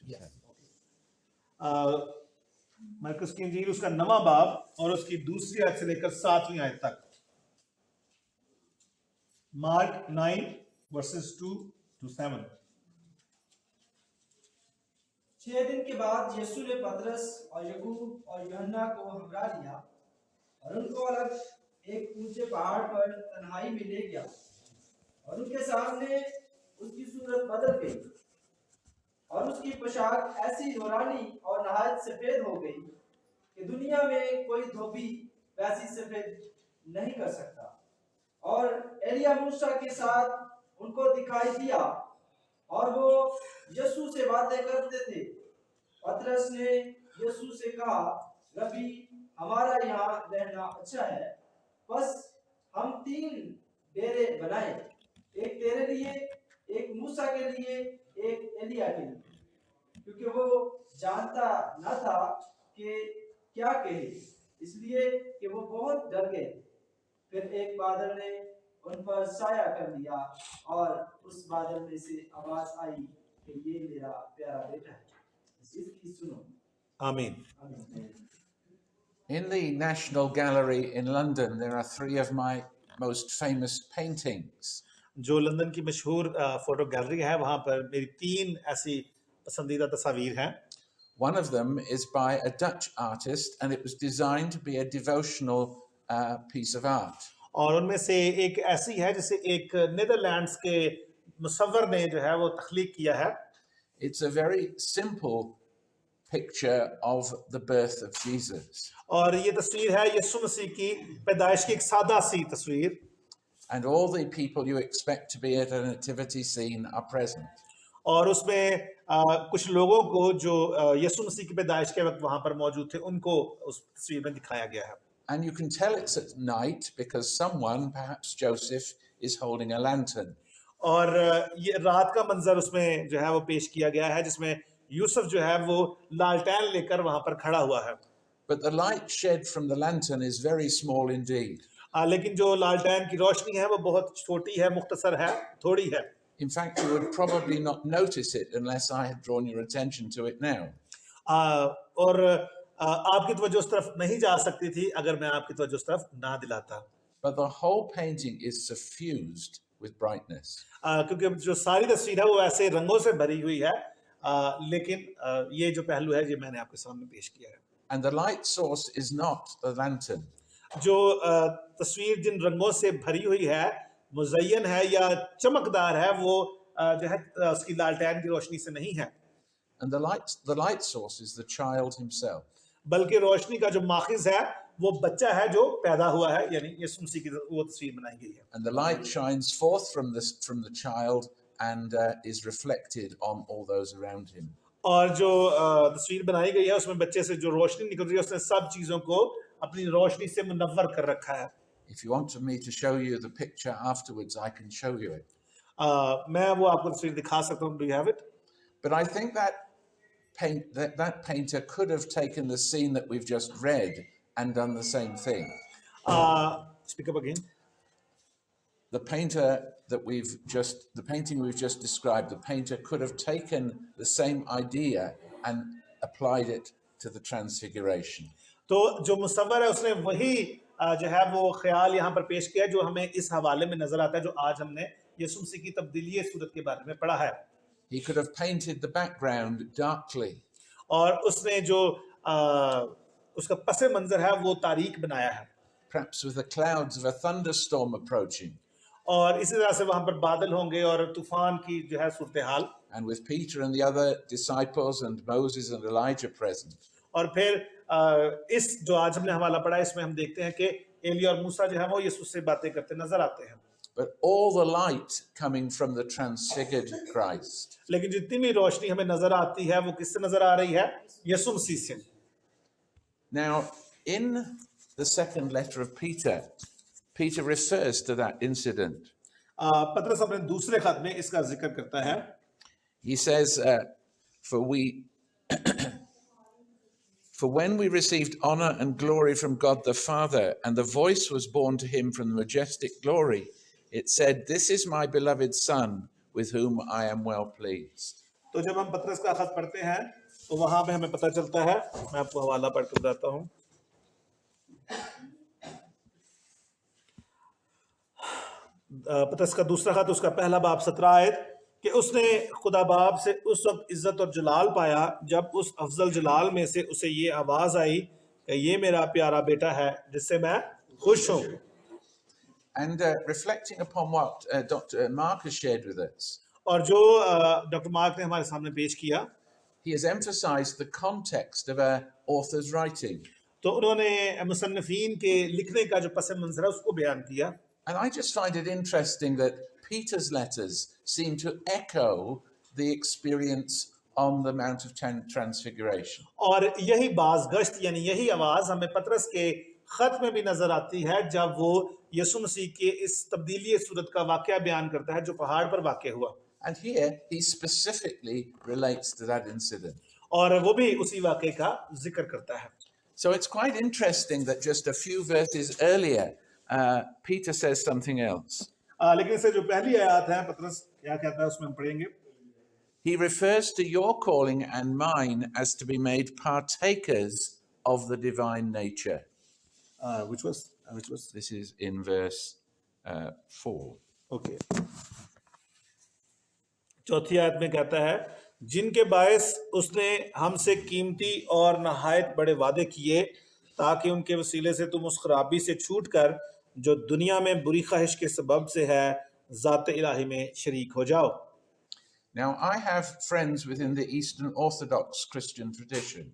Yes. मरकुस की इंजील उसका 9वां बाब और उसकी दूसरी आयत से लेकर 7वीं आयत तक. Mark 9 verses 2 to 7. 6 दिन के बाद यीशु ने पतरस और याकूब और यूहन्ना को हमरा लिया और उनको अलग एक ऊंचे पहाड़ पर तन्हाई में ले गया और उनके सामने उसकी सूरत बदल गई और उसकी पोशाक ऐसी नूरानी और नहायत सफेद हो गई कि दुनिया में कोई धोबी वैसी सफेद नहीं कर सकता। और एलिया मूसा के साथ उनको दिखाई दिया और वो यीशु से बातें करते थे। पतरस ने यीशु से कहा, रबी, हमारा यहाँ रहना अच्छा है, बस हम 3 डेरे बनाए, एक तेरे लिए, एक मूसा के लिए, एक एलिया के लिए, क्योंकि वो जानता न था कि क्या कहे, इसलिए कि वो बहुत डर गए। फिर एक बादल ने उन पर साया कर दिया और उस बादल में से आवाज आई कि ये मेरा प्यारा बेटा है, इसकी सुनो। आमीन. In the National Gallery in London, there are 3 of my most famous paintings. जो लंदन की मशहूर फोटो गैलरी है वहां पर मेरी 3 ऐसी पसंदीदा तस्वीर हैं. One of them is by a Dutch artist, and it was designed to be a devotional piece of art. और उनमें से एक ऐसी है जिसे एक नीदरलैंड्स के मुसव्वर ने जो है वो तख्लीक किया है. It's a very simple picture of the birth of Jesus. और ये तस्वीर है यीशु मसीह की पैदाइश की एक सादा सी तस्वीर. And all the people you expect to be at a nativity scene are present. और उसमें कुछ लोगों को जो यीशु मसीह की पैदाइश के वक्त वहां पर मौजूद थे उनको उस तस्वीर में दिखाया गया है. And you can tell it's at night because someone, perhaps Joseph, is holding a lantern. और ये रात का मंजर उसमें जो है वो पेश किया गया है जिसमें यूसुफ जो है वो लालटेन लेकर वहां पर खड़ा हुआ है. But the light shed from the lantern is very small indeed. लेकिन जो लालटेन की रोशनी है वो बहुत छोटी है, मुख्तसर है, थोड़ी है. In fact, you would probably not notice it unless I had drawn your attention to it now. और आपकी तवज्जो उस तरफ नहीं जा सकती थी अगर मैं आपकी तवज्जो उस तरफ ना दिलाता. But the whole painting is suffused with brightness. क्योंकि जो सारी तस्वीर है वो ऐसे रंगों से भरी हुई है, लेकिन ये जो पहलू है ये मैंने आपके सामने पेश किया है. And the light source is not the lantern. जो तस्वीर जिन रंगों से भरी हुई है, मुज़य्यन है या चमकदार है, वो जो है उसकी लालटेन की रोशनी से नहीं है. And the light source is the child himself. बल्कि रोशनी का जो माखिज है वो बच्चा है जो पैदा हुआ है, यानी यीशु मसीह की वो तस्वीर बनाई गई है. And the light shines forth from the child and is reflected on all those around him. और जो तस्वीर बनाई गई है उसमें बच्चे से जो रोशनी निकल रही है उसने सब चीजों को अपनी रोशनी से मुनव्वर कर रखा है. If you want me to show you the picture afterwards, I can show you it. मैं वो आपको तस्वीर दिखा सकता हूँ. Do you have it? But I think that painter could have taken the scene that we've just read and done the same thing. Speak up again. The painting we've just described, the painter could have taken the same idea and applied it to the transfiguration. तो जो मुसव्वर है उसने वही जो है वो ख्याल यहाँ पर पेश किया जो हमें इस हवाले में नजर आता है जो आज हमने यीशु मसीह की तब्दीली सूरत के बारे में पढ़ा है. He could have painted the background darkly. और उसने जो उसका पसे मंजर है वो तारीक बनाया है. Perhaps with the clouds of a thunderstorm approaching. और इसी तरह से वहां पर बादल होंगे और तूफान की जो है सूरत हाल. And with Peter and the other disciples and Moses and Elijah present. और फिर इस जो आज हमने हवाला पढ़ा इसमें हम देखते हैं कि एलिया और मूसा जो है वो यीशु से बातें करते नजर आते हैं. But all the light coming from the transfigured Christ. लेकिन जितनी भी रोशनी हमें नजर आती है वो किससे नजर आ रही है? यीशु मसीह से. Now, in the second letter of Peter refers to that incident. पतरस अपने दूसरे खत में इसका जिक्र करता है. He says, For when we received honor and glory from God the Father, and the voice was borne to him from the majestic glory, it said, "This is my beloved Son, with whom I am well pleased." तो जब हम पतरस का खत पढ़ते हैं तो वहां पे हमें पता चलता है, मैं आपको हवाला पढ़ के बताता हूँ। पतरस का दूसरा खत, उसका पहला बाब 17 आयत, कि उसने खुदा बाप से उस वक्त इज्जत और जलाल पाया जब उस अफजल जलाल में से उसे ये आवाज आई कि ये मेरा प्यारा बेटा है जिससे मैं खुश हूँ। And reflecting upon what Dr. Mark has shared with us, और जो डॉक्टर मार्क ने हमारे सामने पेश किया, he has emphasized the context of a author's writing. तो उन्होंने मुसन्निफीन के लिखने का जो पस मंजर है उसको बयान किया। And I just find it interesting that Peter's letters seem to echo the experience on the Mount of Transfiguration. और यही बाज गश्त यानी यही आवाज हमें पतरस के खत में भी नजर आती है जब वो यीशु मसीह के इस तब्दीली सूरत का वाकया बयान करता है जो पहाड़ पर वाकया हुआ। And here he specifically relates to that incident. और वो भी उसी वाकये का जिक्र करता है। So it's quite interesting that just a few verses earlier, Peter says something else. लेकिन इससे जो पहली आयत है पतरस क्या कहता है उसमें हम पढ़ेंगे। He refers to your calling and mine as to be made partakers of the divine nature. which was This is in verse 4. okay. चौथी आयत में कहता है, जिनके बायस उसने हमसे कीमती और नहायत बड़े वादे किए ताकि उनके वसीले से तुम उस खराबी से छूट कर जो दुनिया में बुरी ख्वाहिश के सबब से है ज़ात इलाही में शरीक हो जाओ। Now, I have friends within the Eastern Orthodox Christian tradition.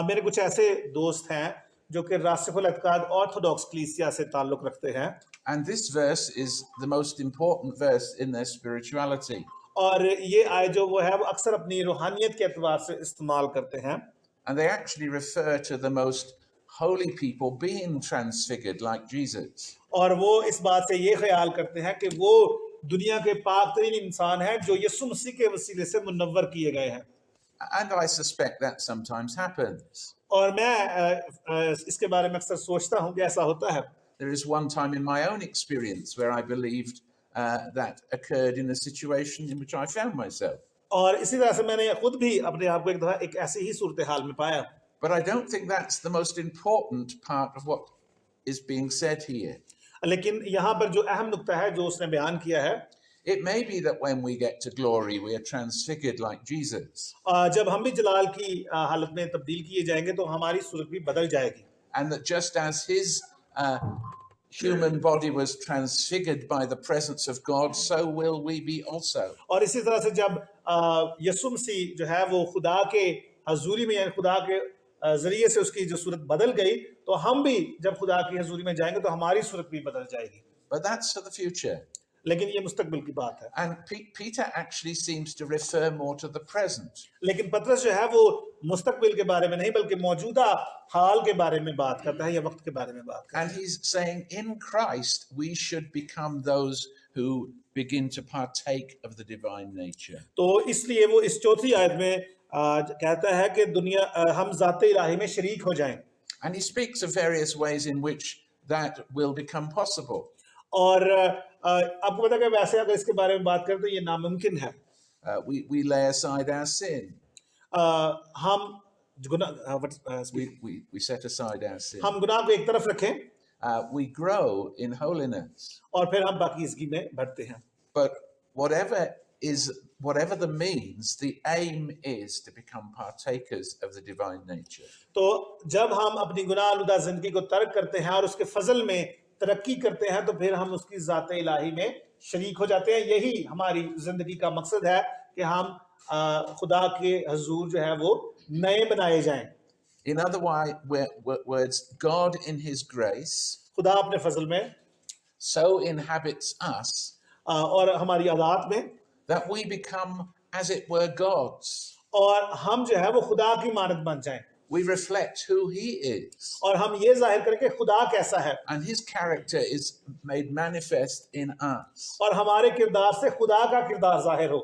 मेरे कुछ ऐसे दोस्त हैं जो कि रासिफुल एतकाद ऑर्थोडॉक्स कलीसिया से ताल्लुक रखते हैं, And this verse is the most important verse in their spirituality. और ये आयत जो वो है वो अक्सर अपनी रूहानियत के एतबार से इस्तेमाल करते हैं। And they actually refer to the most holy people being transfigured like Jesus. और वो इस बात से ये ख्याल करते हैं कि वो दुनिया के पाक तरीन इंसान हैं जो यीशु मसीह के वसीले से मुनव्वर किए गए हैं। And I suspect that sometimes happens. और मैं इसके बारे में अक्सर सोचता हूँ कि ऐसा होता है। There is one time in my own experience where I believed that occurred in a situation in which I found myself. और इसी तरह से मैंने खुद भी अपने आप को एक दफा एक ऐसी ही सूरत हाल में पाया। But I don't think that's the most important part of what is being said here. लेकिन यहाँ पर जो अहम नुक्ता है जो उसने बयान किया है, It may be that when we get to glory, we are transfigured like Jesus. जब हम भी जलाल की हालत में तब्दील किए जाएंगे तो हमारी सूरत भी बदल जाएगी। And that just as his human body was transfigured by the presence of God, so will we be also. और इसी तरह से जब यीशु मसीह जो है वो खुदा के हजूरी में यानी खुदा के जरिए से उसकी जो सूरत बदल गई तो हम भी जब खुदा की हजूरी में जाएंगे तो हमारी सूरत भी बदल जाएगी। But that's for the future. लेकिन ये मुस्तकबिल की बात है। And Peter actually seems to refer more to the present. लेकिन पतरस जो है वो मुस्तकबिल के बारे में नहीं बल्कि मौजूदा हाल के बारे में बात करता है या वक्त के बारे में बात करता है। And he's saying in Christ we should become those who begin to partake of the divine nature. तो इसलिए वो इस चौथी आयत में कहता है कि दुनिया हम ज़ाते इलाही में शरीक हो जाएं। And he speaks of various ways in which that will become possible. और आपको पता है कि वैसे अगर इसके बारे में बात करें तो ये नामुमकिन है। We lay aside our sin. हम We set aside our sin. हम गुनाह को एक तरफ रखें We grow in holiness. और फिर हम पाकीज़गी में बढ़ते हैं। But whatever the means, the aim is to become partakers of the divine nature. तो जब हम अपनी गुनाह आलूदा जिंदगी को तर्क करते हैं और उसके फजल में तरक्की करते हैं तो फिर हम उसकी ज़ाते इलाही में शरीक हो जाते हैं। यही हमारी जिंदगी का मकसद है कि हम खुदा के हजूर जो है वो नए बनाए जाएं। In other words, God in his grace खुदा अपने फजल में so inhabits us और हमारी आदात में that we become, as it were, gods. और हम जो है वो खुदा की मानद बन जाएं We reflect who he is. और हम ये जाहिर करें कि खुदा कैसा है And his character is made manifest in us. और हमारे किरदार से खुदा का किरदार जाहिर हो।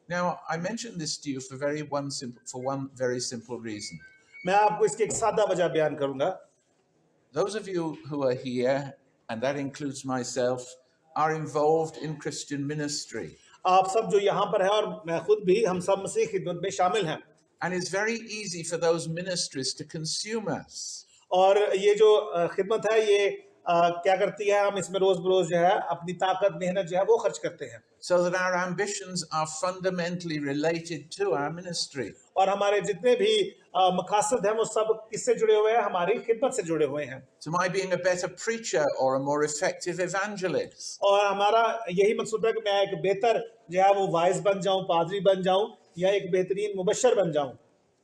Now, I mentioned this to you for one very simple reason. मैं आपको इसकी एक सादा वजह बयान करूंगा। Those of you who are here, and that includes myself, are involved in Christian ministry. आप सब जो यहाँ पर है और मैं खुद भी, हम सब मसीह खिदमत में शामिल हैं। And it's very easy for those ministries to consume us. और ये जो खिदमत है ये क्या करती है, हम इसमें रोज बरोज जो है अपनी ताकत मेहनत जो है वो खर्च करते हैं, So that our ambitions are fundamentally related to our ministry. और हमारे जितने भी मकासद हैं वो सब किससे जुड़े हुए हैं, हमारी खिदमत से जुड़े हुए हैं। To my being a better preacher or a more effective evangelist. और हमारा यही मकसद है कि मैं एक बेहतर जो है वो वाइस बन जाऊं, पादरी बन जाऊं, या एक बेहतरीन मुबशर बन जाऊं।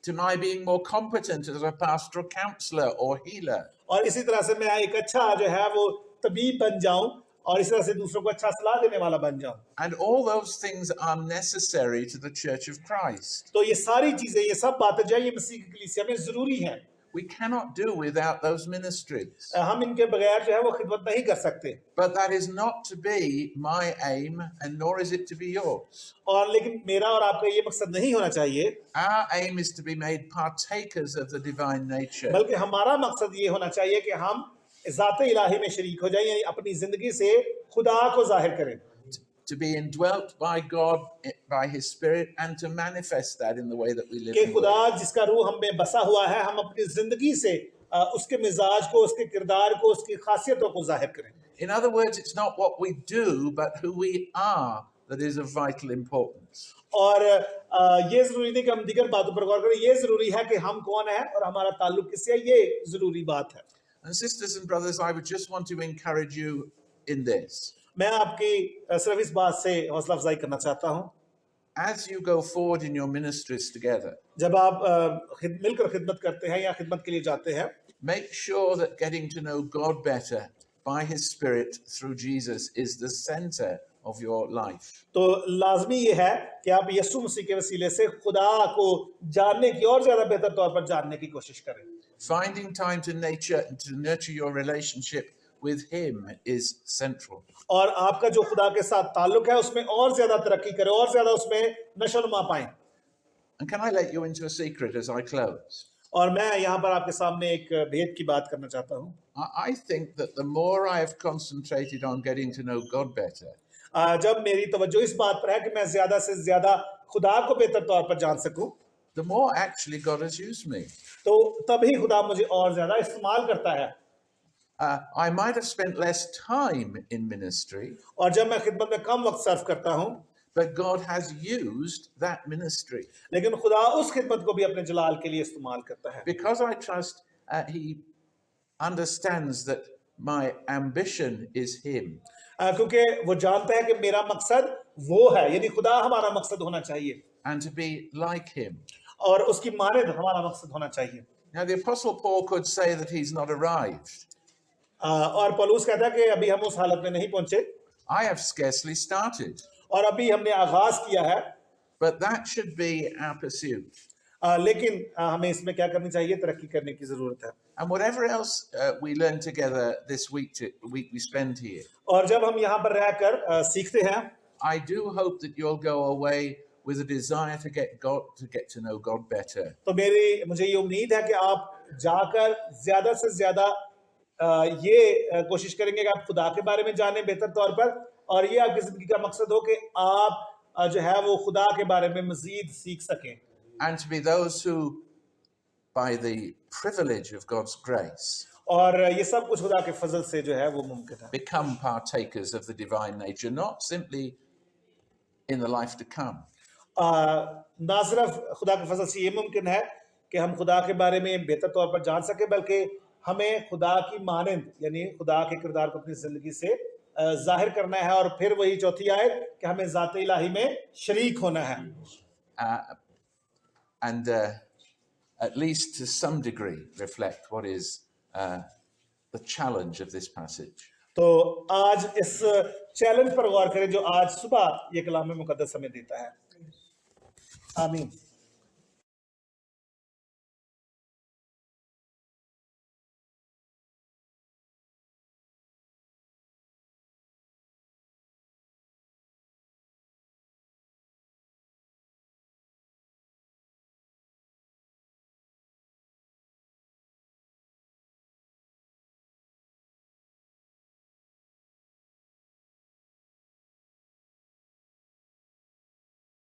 To my being more competent as a pastoral counselor or healer. और इसी तरह से मैं एक अच्छा जो है वो तबीब बन जाऊं, और इस तरह से दूसरों को अच्छा सलाह देने वाला बन जाऊं। And all those things are necessary to the Church of Christ. तो ये सारी चीजें, ये सब बातें जो है ये मसीह की कलीसिया में जरूरी हैं। We cannot do without those ministries. हम इनके बगैर जो है वो खिदमत नहीं कर सकते। But that is not to be my aim, and nor is it to be yours. और लेकिन मेरा और आपका ये मकसद नहीं होना चाहिए, Our aim is to be made partakers of the divine nature. बल्कि हमारा मकसद ये होना चाहिए कि हम ज़ात इलाही में शरीक हो जाएं, यानी अपनी जिंदगी से खुदा को जाहिर करें, To be indwelt by God, by His Spirit, and to manifest that in the way that we live. कि and खुदा work. जिसका रूह हम में बसा हुआ है, हम अपनी जिंदगी से उसके मिजाज को, उसके किरदार को, उसकी खासियतों को जाहिर करें। In other words, it's not what we do, but who we are that is of vital importance. और ये जरूरी नहीं कि हम दीगर बातों पर गौर करें, ये जरूरी है कि हम कौन है और हमारा ताल्लुक किससे है, ये जरूरी बात है। And sisters and brothers, I would just want to encourage you in this. मैं आपकी सिर्फ इस बात से हौसला अफजाई करना चाहता हूँ, As you go forward in your ministries together, जब आप मिलकर खिदमत करते हैं या खिदमत के लिए जाते हैं, make sure that getting to know God better by His Spirit through Jesus is the center of your life. तो लाजमी ये है कि आप यीशु मसीह के वसीले से खुदा को जानने की और ज्यादा बेहतर तौर पर जानने की कोशिश करें। Finding time to nurture your relationship with Him is central. और आपका जो खुदा के साथ ताल्लुक है उसमें और ज्यादा तरक्की करें, और ज्यादा उसमें नशोनुमा पाएं। And can I let you into a secret as I close? और मैं यहाँ पर आपके सामने एक भेद की बात करना चाहता हूँ। I think that the more I have concentrated on getting to know God better, जब मेरी तवज्जो इस बात पर है कि मैं ज्यादा से ज्यादा खुदा को बेहतर तौर पर जान सकूं, the more actually God has used me. तो तभी खुदा मुझे और ज्यादा इस्तेमाल करता है। I might have spent less time in ministry, और जब मैं खिदमत में कम वक्त सर्व करता हूँ, but God has used that ministry लेकिन खुदा उस खिदमत को भी अपने जलाल के लिए इस्तेमाल करता है, because I trust He understands that my ambition is Him. क्योंकि वो जानता है कि मेरा मकसद वो है, यानी खुदा हमारा मकसद होना चाहिए And to be like Him. और उसकी मानद हमारा मकसद होना चाहिए। Now, the Apostle Paul could say that he's not arrived. और पौलुस कहता है कि अभी हम उस हालत में नहीं पहुंचे, I have scarcely started. और अभी हमने आगाज किया है, But that should be our pursuit. लेकिन हमें इसमें क्या करनी चाहिए, तरक्की करने की जरूरत है। And whatever else we learn together this week we spend here, और जब हम यहाँ पर रहकर सीखते हैं, I do hope that you'll go away with a desire to get to know God better. तो मुझे ये उम्मीद है कि आप जाकर ज्यादा से ज्यादा ये कोशिश करेंगे कि आप खुदा के बारे में जानें बेहतर तौर पर, और ये आपकी जिंदगी का मकसद हो कि आप जो है वो खुदा के बारे में मजीद सीख सकें, And to be those who, by the privilege of God's grace, और ये सब कुछ खुदा के फजल से जो है वो मुमकिन है। become partakers of the divine nature, not simply in the life to come, ना सिर्फ खुदा के फजल से ये मुमकिन है कि हम खुदा के बारे में बेहतर तौर पर जान सके, बल्कि हमें खुदा की मानंद यानी खुदा के किरदार को अपनी जिंदगी से जाहिर करना है, और फिर वही चौथी आयत कि हमें ज़ात इलाही में शरीक होना है, and at least to some degree reflect what is the challenge of this passage. तो आज इस चैलेंज पर गौर करें जो आज सुबह ये कलाम मुकद्दस हमें देता है। आमीन।